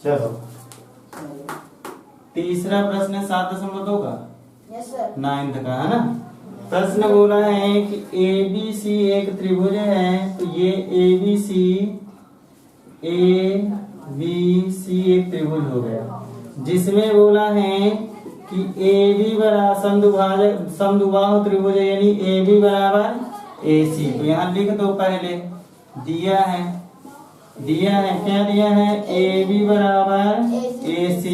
चलो तीसरा प्रश्न है 7.2 का, यस सर। 9th का, है ना। प्रश्न बोला है कि ABC एक त्रिभुज है, तो ये ABC एक त्रिभुज हो गया, जिसमें बोला है कि AB बराबर समद्विबाहु त्रिभुज है, यानी AB बराबर AC। तो यहाँ लिख दो, पहले दिया है क्या दिया है, AB बराबर AC,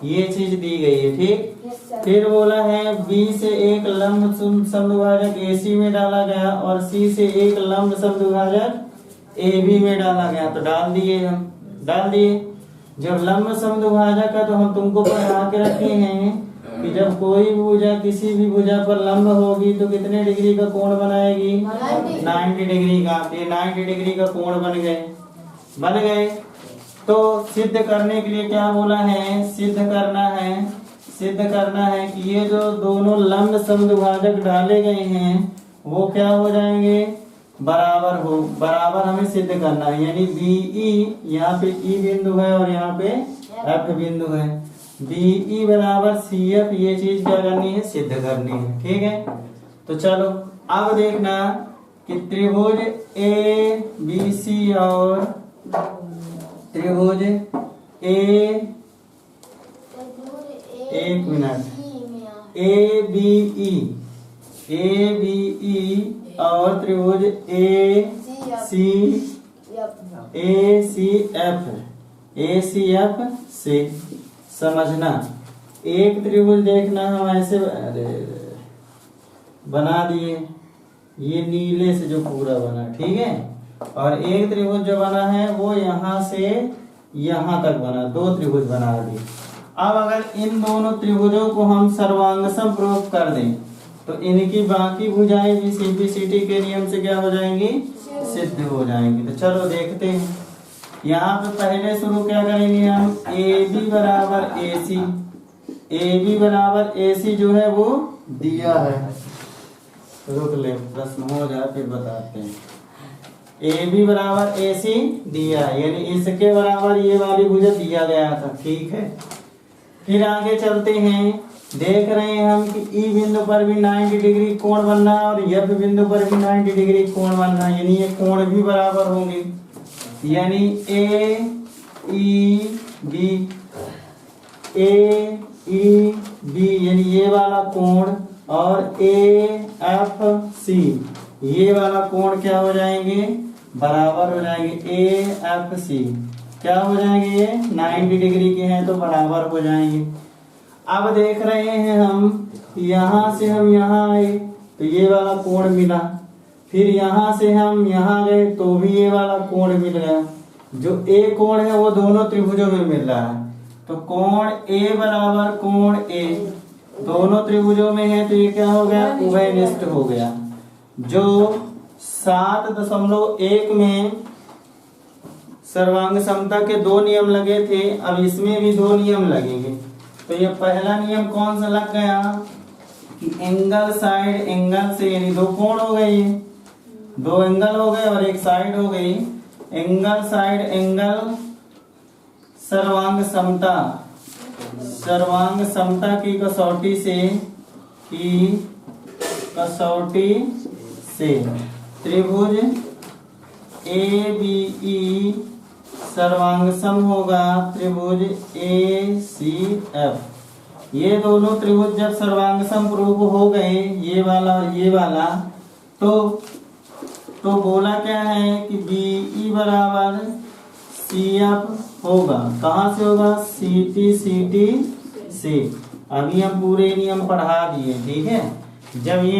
ये चीज दी गई है, ठीक। Yes sir. फिर बोला है B से एक लंब समद्विभाजक AC में डाला गया और C से एक लंब समद्विभाजक AB में डाला गया, तो डाल दिए। जब लंब समद्विभाजक है तो हम तुमको पढ़ा के रखे हैं कि जब कोई भी भुजा किसी भी भुजा पर लंब होगी तो कितने डिग्री का कोण बनाएगी, 90 डिग्री का। ये 90 डिग्री का कोण बन गए। तो सिद्ध करने के लिए क्या बोला है, सिद्ध करना है कि ये जो दोनों लंब समद्विभाजक डाले गए हैं वो क्या हो जाएंगे, बराबर हमें सिद्ध करना है। यानी BE, यहाँ पे E बिंदु है और यहाँ पे F बिंदु है, BE बराबर CF, ये चीज क्या करनी है, सिद्ध करनी है, ठीक है। तो चलो अब देखना कि त्रिभुज ABC और त्रिभुज एक मिनट ABE और त्रिभुज ACF से समझना। एक त्रिभुज देखना हम ऐसे बना दिए, ये नीले से जो पूरा बना, ठीक है। और एक त्रिभुज जो बना है वो यहाँ से यहाँ तक बना, 2 त्रिभुज बना दिए। अब अगर इन दोनों त्रिभुजों को हम सर्वांगसम प्रूफ कर दें तो इनकी बाकी भुजाएं भी CP/CT के नियम से क्या हो जाएंगी, सिद्ध हो जाएंगी। तो चलो देखते हैं। यहाँ पे पहले शुरू क्या करेंगे हम, AB बराबर AC जो है वो दिया है, रुक ले प्रश्न हो जाए फिर बताते हैं। AB बराबर AC दिया है, यानी इसके बराबर ये वाली भुजा दिया गया था, ठीक है। फिर आगे चलते हैं, देख रहे हैं हम कि E बिंदु पर भी 90 डिग्री कोण बन रहा है और F बिंदु पर भी 90 डिग्री कोण बन रहा है, यानी ये कोण भी बराबर होंगे। यानी AEB यानी ये वाला कोण और AFC ये वाला कोण क्या हो जाएंगे, बराबर हो जाएंगे। AFC क्या हो जाएंगे, ये 90 डिग्री के हैं तो बराबर हो जाएंगे। अब देख रहे हैं हम, यहाँ से हम यहाँ आए तो ये वाला कोण मिला, फिर यहाँ से हम यहाँ गए तो भी ये वाला कोण मिल गया। जो A कोण है वो दोनों त्रिभुजों में मिल रहा है, तो कोण A बराबर कोण A दोनों त्रिभुजों में है तो ये क्या हो गया, उभयनिष्ठ हो गया। जो 7.1 में सर्वांग समता के 2 नियम लगे थे, अब इसमें भी 2 नियम लगेंगे। तो ये पहला नियम कौन सा लग गया कि एंगल साइड एंगल से, यानी 2 कोण हो गए, 2 एंगल हो गए और एक साइड हो गई। एंगल साइड एंगल सर्वांग समता की कसौटी से त्रिभुज ABE सर्वांगसम होगा त्रिभुज ACF। ये दोनों त्रिभुज जब सर्वांगसम प्रूफ हो गए, ये वाला और ये वाला, तो बोला क्या है कि BE बराबर CF होगा। कहाँ से होगा, CP/CT से। अभी हम पूरे नियम पढ़ा दिए, ठीक है। जब ये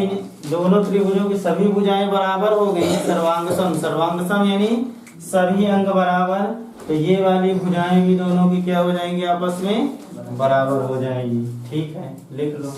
दोनों त्रिभुजों की सभी भुजाएं बराबर हो गई, सर्वांगसम यानी सभी अंग बराबर, तो ये वाली भुजाएं भी दोनों की क्या हो जाएंगी, आपस में बराबर हो जाएंगी, ठीक है। लिख लो।